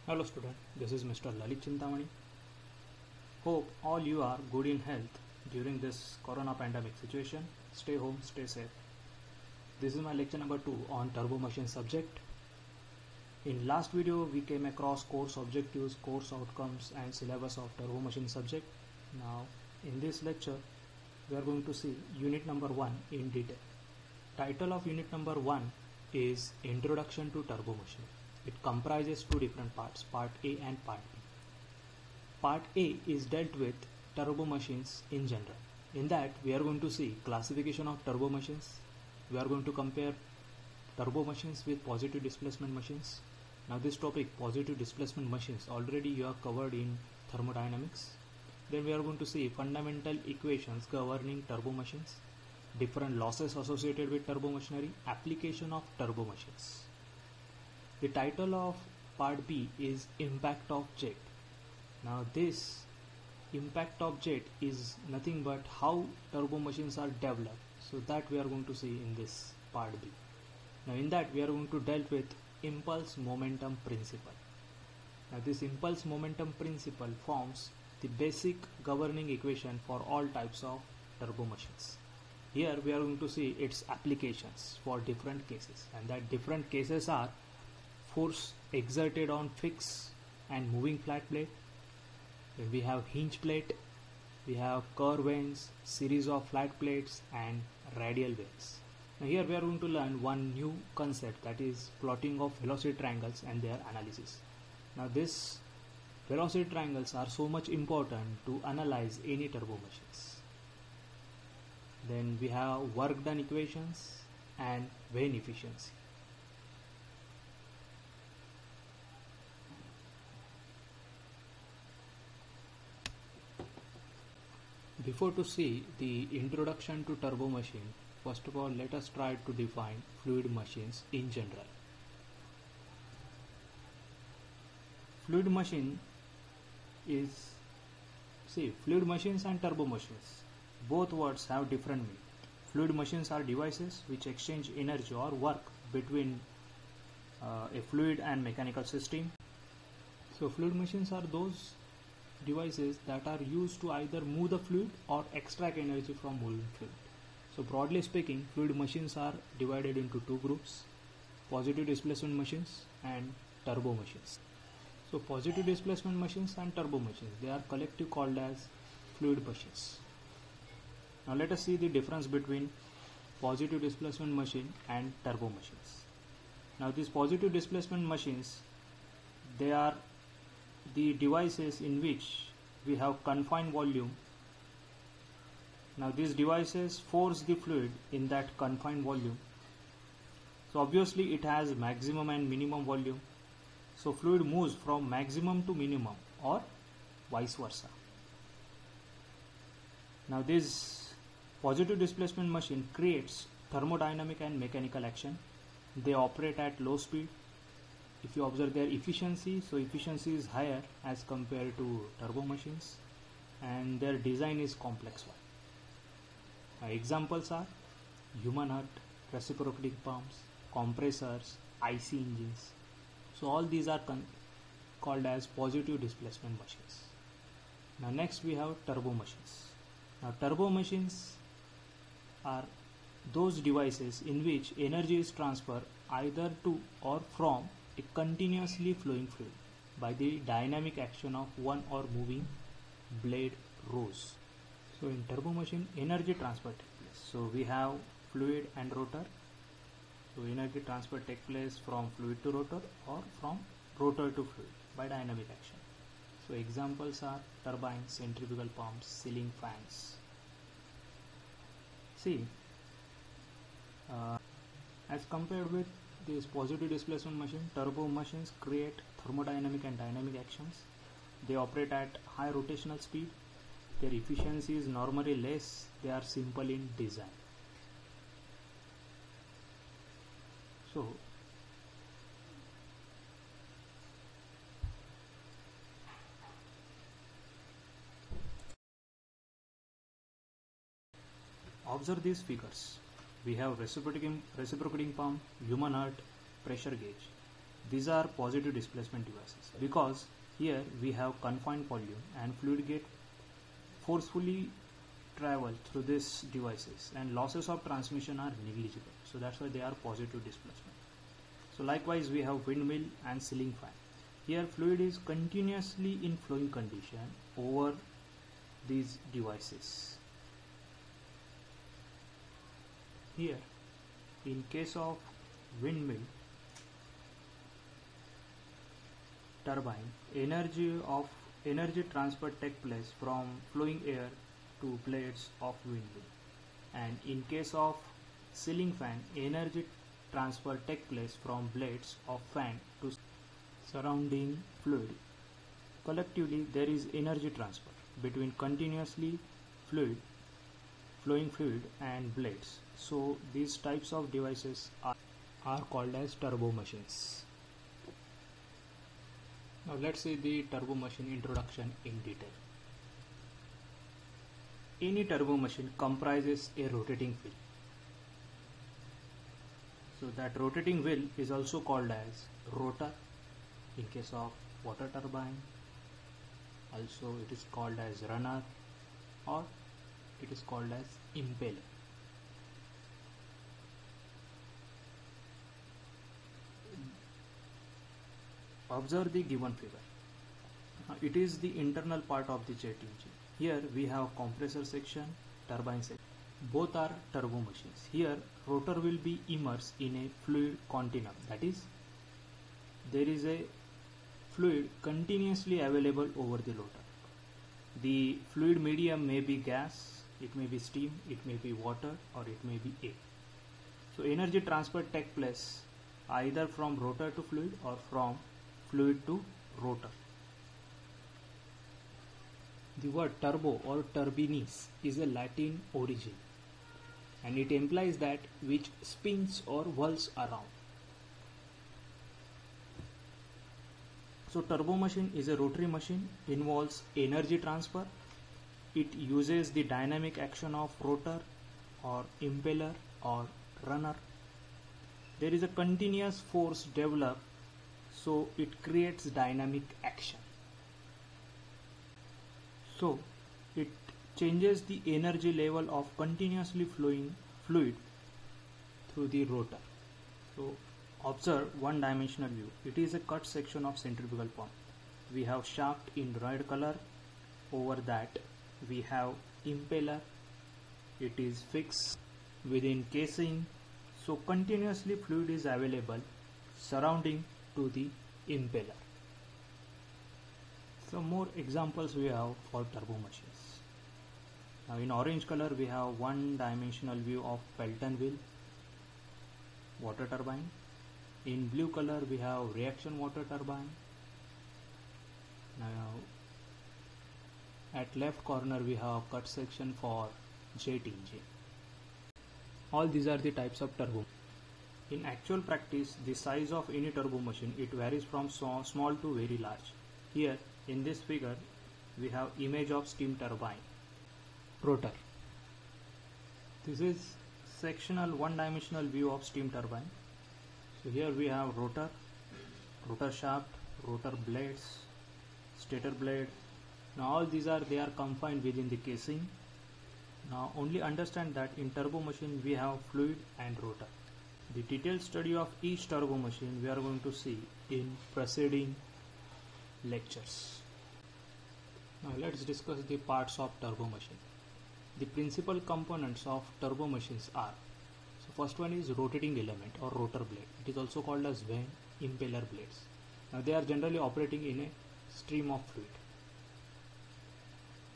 Hello student, this is Mr. Lalit Chintamani. Hope all you are good in health during this corona pandemic situation. Stay home, stay safe. This is my lecture number 2 on turbo machine subject. In last video we came across course objectives, course outcomes and syllabus of turbo machine subject. Now in this lecture we are going to see unit number 1 in detail. Title of unit number 1 is Introduction to Turbo Machine. It comprises two different parts, part A and part B. Part A is dealt with turbo machines in general. In that we are going to see classification of turbo machines. We are going to compare turbo machines with positive displacement machines. Now this topic, positive displacement machines, already you have covered in thermodynamics. Then we are going to see fundamental equations governing turbo machines, different losses associated with turbo machinery, application of turbo machines. The title of part B is Impact of Jet. Now this impact of jet is nothing but how turbo machines are developed. So that we are going to see in this part B. Now in that we are going to deal with impulse momentum principle. Now this impulse momentum principle forms the basic governing equation for all types of turbo machines. Here we are going to see its applications for different cases, and that different cases are force exerted on fixed and moving flat plate. Then we have hinge plate, we have curve vanes, series of flat plates and radial vanes. Now here we are going to learn one new concept, that is plotting of velocity triangles and their analysis. Now this velocity triangles are so much important to analyze any turbo machines. Then we have work done equations and vane efficiency. Before to see the introduction to turbo machine, first of all let us try to define fluid machines in general. Fluid machine is, fluid machines and turbo machines, both words have different meaning. Fluid machines are devices which exchange energy or work between a fluid and mechanical system. So fluid machines are those devices that are used to either move the fluid or extract energy from moving fluid. So broadly speaking, fluid machines are divided into two groups: positive displacement machines and turbo machines. So positive displacement machines and turbo machines, they are collectively called as fluid machines. Now let us see the difference between positive displacement machine and turbo machines. Now these positive displacement machines, they are the devices in which we have confined volume. Now these devices force the fluid in that confined volume. So obviously it has maximum and minimum volume. So fluid moves from maximum to minimum or vice versa. Now this positive displacement machine creates thermodynamic and mechanical action. They operate at low speed. If you observe their efficiency, so efficiency is higher as compared to turbo machines, and their design is complex one. Examples are human heart, reciprocating pumps, compressors, IC engines. So all these are called as positive displacement machines. Now next we have turbo machines. Now turbo machines are those devices in which energy is transferred either to or from a continuously flowing fluid by the dynamic action of one or moving blade rows. So in turbo machine, energy transfer takes place. So we have fluid and rotor. So energy transfer takes place from fluid to rotor or from rotor to fluid by dynamic action. So examples are turbines, centrifugal pumps, ceiling fans. As compared with this positive displacement machine, turbo machines create thermodynamic and dynamic actions. They operate at high rotational speed. Their efficiency is normally less. They are simple in design. So observe these figures. We have reciprocating pump, human heart, pressure gauge. These are positive displacement devices because here we have confined volume and fluid get forcefully travel through these devices and losses of transmission are negligible. So that's why they are positive displacement. So likewise we have windmill and ceiling fan. Here fluid is continuously in flowing condition over these devices. Here in case of windmill turbine, energy transfer take place from flowing air to blades of windmill, and in case of ceiling fan, energy transfer take place from blades of fan to surrounding fluid. Collectively there is energy transfer between continuously flowing fluid and blades. So these types of devices are called as turbo machines. Now let's see the turbo machine introduction in detail. Any turbo machine comprises a rotating wheel. So that rotating wheel is also called as rotor in case of water turbine. Also it is called as runner or it is called as impeller. Observe the given figure. It is the internal part of the jet engine. Here we have compressor section, turbine section. Both are turbo machines. Here rotor will be immersed in a fluid continuum. That is, there is a fluid continuously available over the rotor. The fluid medium may be gas, it may be steam, it may be water, or it may be air. So energy transfer takes place either from rotor to fluid or from fluid to rotor. The word turbo or turbines is a Latin origin and it implies that which spins or whirls around. So turbo machine is a rotary machine, involves energy transfer. It uses the dynamic action of rotor or impeller or runner. There is a continuous force developed, so it creates dynamic action. So it changes the energy level of continuously flowing fluid through the rotor. So observe one dimensional view. It is a cut section of centrifugal pump. We have shaft in red color. Over that we have impeller. It is fixed within casing. So continuously fluid is available surrounding to the impeller. Some more examples we have for turbo machines. Now in orange color we have one dimensional view of Pelton wheel, water turbine. In blue color we have reaction water turbine. Now at left corner we have cut section for jet engine. All these are the types of turbo. In actual practice, the size of any turbo machine, it varies from small to very large. Here in this figure we have image of steam turbine rotor. This is sectional one dimensional view of steam turbine. So here we have rotor, rotor shaft, rotor blades, stator blade. Now all these are confined within the casing. Now only understand that in turbo machine we have fluid and rotor. The detailed study of each turbo machine we are going to see in preceding lectures. Now let's discuss the parts of turbo machine. The principal components of turbo machines are, so first one is rotating element or rotor blade. It is also called as vane, impeller blades. Now they are generally operating in a stream of fluid.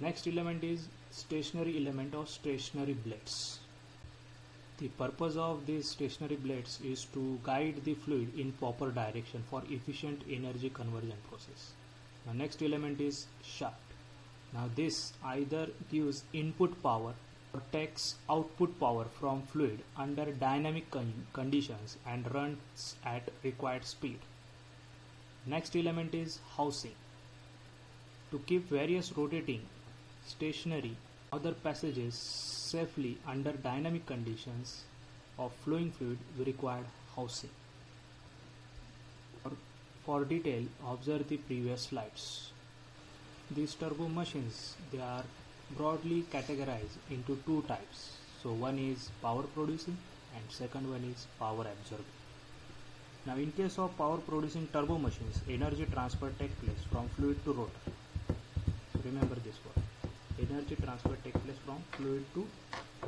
Next element is stationary element or stationary blades. The purpose of these stationary blades is to guide the fluid in proper direction for efficient energy conversion process. Now next element is shaft. Now this either gives input power or takes output power from fluid under dynamic conditions and runs at required speed. Next element is housing. To keep various rotating, stationary, other passages safely under dynamic conditions of flowing fluid, we require housing. For For detail, observe the previous slides. These turbo machines, they are broadly categorized into two types. So one is power producing and second one is power absorbing. Now in case of power producing turbo machines, energy transfer takes place from fluid to rotor. So remember this word. Energy transfer takes place from fluid to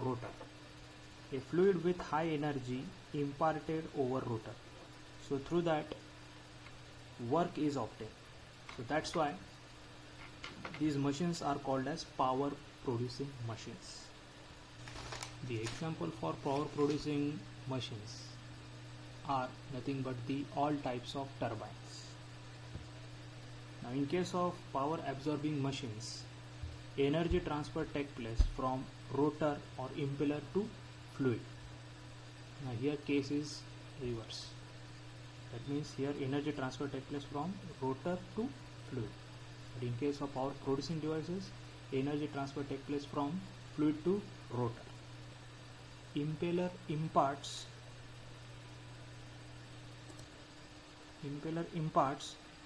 rotor. A fluid with high energy imparted over rotor. So through that work is obtained. So that's why these machines are called as power producing machines. The example for power producing machines are nothing but the all types of turbines. Now in case of power absorbing machines, energy transfer takes place from rotor or impeller to fluid. Now here case is reverse. That means here energy transfer takes place from rotor to fluid. But in case of power producing devices, energy transfer takes place from fluid to rotor. Impeller imparts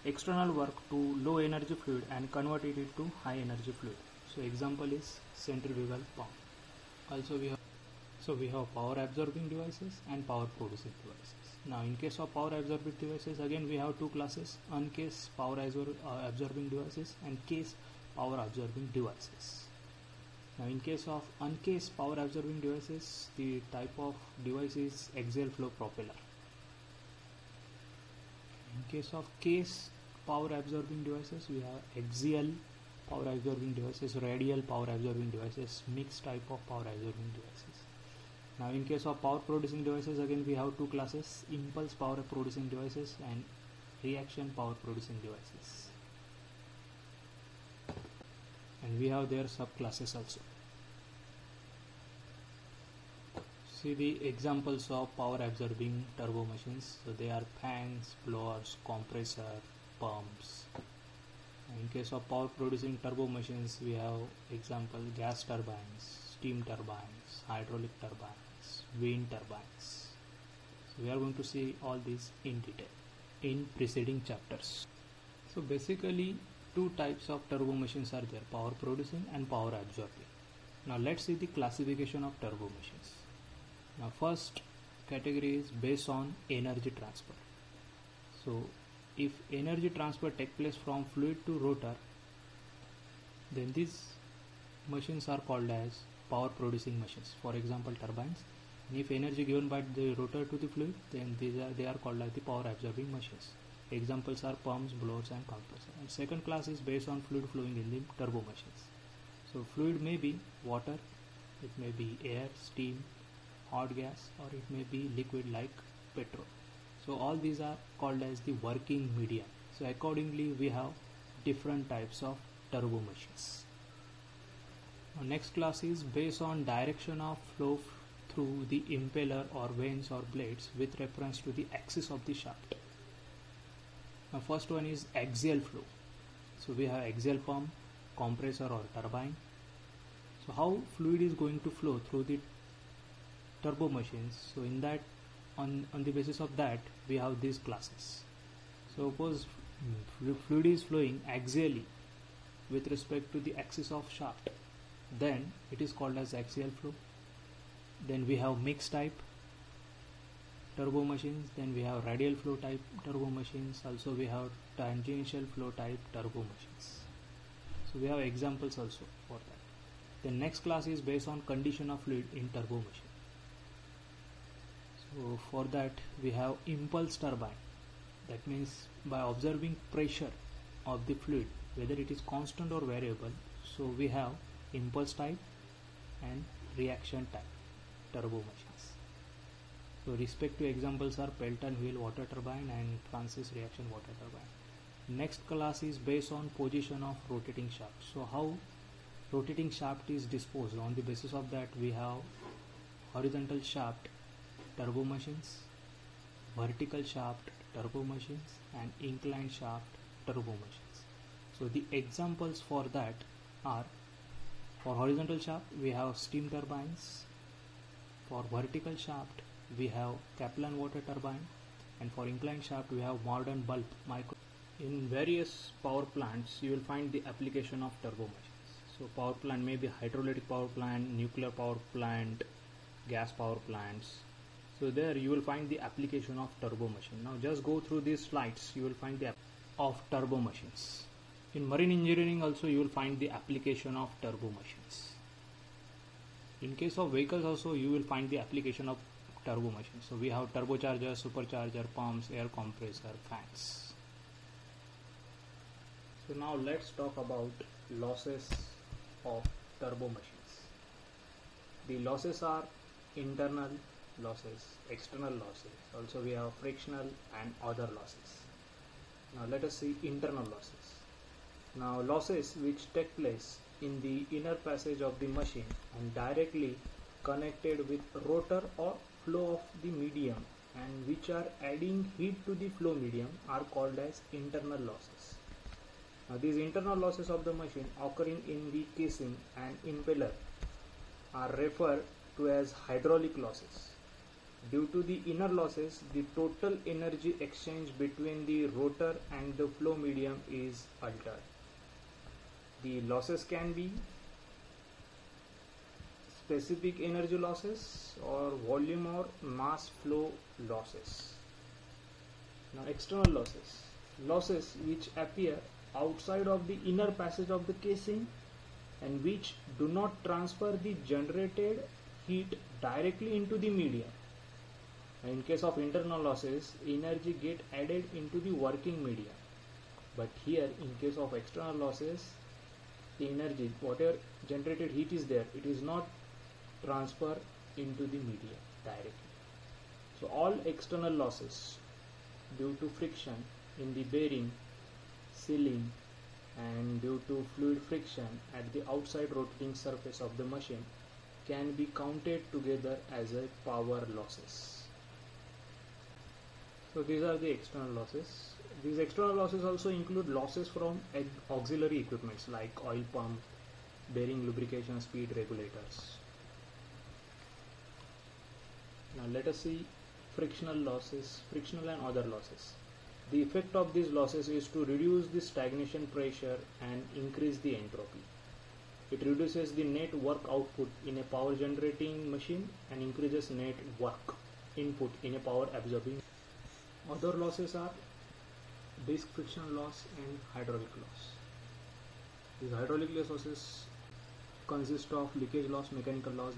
external work to low energy fluid and converted it to high energy fluid. So example is centrifugal pump. Also we have power absorbing devices and power producing devices. Now in case of power absorbing devices, again we have two classes: uncased power absorbing devices and cased power absorbing devices. Now in case of uncased power absorbing devices, the type of device is axial flow propeller. In case of cased power absorbing devices, we have axial power absorbing devices, radial power absorbing devices, mixed type of power absorbing devices. Now in case of power producing devices, again we have two classes: impulse power producing devices and reaction power producing devices. And we have their subclasses also. See the examples of power absorbing turbo machines. So they are fans, blowers, compressor, pumps. In case of power producing turbo machines, we have example gas turbines, steam turbines, hydraulic turbines, wind turbines. So we are going to see all these in detail in preceding chapters. So basically two types of turbo machines are there: power producing and power absorbing. Now let's see the classification of turbo machines. Now first category is based on energy transfer. So if energy transfer takes place from fluid to rotor, then these machines are called as power producing machines. For example, turbines. And if energy given by the rotor to the fluid, then they are called as the power absorbing machines. Examples are pumps, blowers and compressors. And second class is based on fluid flowing in the turbo machines. So fluid may be water, it may be air, steam, hot gas, or it may be liquid like petrol. So all these are called as the working medium. So accordingly we have different types of turbo machines. Now next class is based on direction of flow through the impeller or vanes or blades with reference to the axis of the shaft. Now first one is axial flow. So we have axial pump, compressor or turbine. So how fluid is going to flow through the turbo machines? So in that, on the basis of that, we have these classes. So suppose fluid is flowing axially with respect to the axis of shaft, then it is called as axial flow. Then we have mixed type turbo machines, then we have radial flow type turbo machines, also we have tangential flow type turbo machines. So we have examples also for that. The next class is based on condition of fluid in turbo machine. So for that we have impulse turbine. That means by observing pressure of the fluid, whether it is constant or variable, so we have impulse type and reaction type turbo machines. So respective examples are Pelton wheel water turbine and Francis reaction water turbine. Next class is based on position of rotating shaft. So how rotating shaft is disposed, on the basis of that we have horizontal shaft turbo machines, vertical shaft turbo machines and inclined shaft turbo machines. So the examples for that are, for horizontal shaft we have steam turbines, for vertical shaft we have Kaplan water turbine, and for inclined shaft we have modern bulb micro. In various power plants you will find the application of turbo machines. So power plant may be hydroelectric power plant, nuclear power plant, gas power plants. So there you will find the application of turbo machine. Now just go through these slides, you will find the of turbo machines. In marine engineering also you will find the application of turbo machines. In case of vehicles also you will find the application of turbo machines. So we have turbocharger, supercharger, pumps, air compressor, fans. So now let's talk about losses of turbo machines. The losses are internal losses, external losses. Also we have frictional and other losses. Now let us see internal losses. Now losses which take place in the inner passage of the machine and directly connected with rotor or flow of the medium and which are adding heat to the flow medium are called as internal losses. Now these internal losses of the machine occurring in the casing and impeller are referred to as hydraulic losses. Due to the inner losses, the total energy exchange between the rotor and the flow medium is altered. The losses can be specific energy losses or volume or mass flow losses. Now external losses. Losses which appear outside of the inner passage of the casing and which do not transfer the generated heat directly into the medium. In case of internal losses, energy get added into the working medium. But here in case of external losses, the energy, whatever generated heat is there, it is not transferred into the medium directly. So all external losses due to friction in the bearing, sealing and due to fluid friction at the outside rotating surface of the machine can be counted together as a power losses. So these are the external losses. These external losses also include losses from auxiliary equipments like oil pump, bearing lubrication, speed regulators. Now let us see frictional losses, frictional and other losses. The effect of these losses is to reduce the stagnation pressure and increase the entropy. It reduces the net work output in a power generating machine and increases net work input in a power absorbing. Other losses are disk friction loss and hydraulic loss. These hydraulic losses consist of leakage loss, mechanical loss,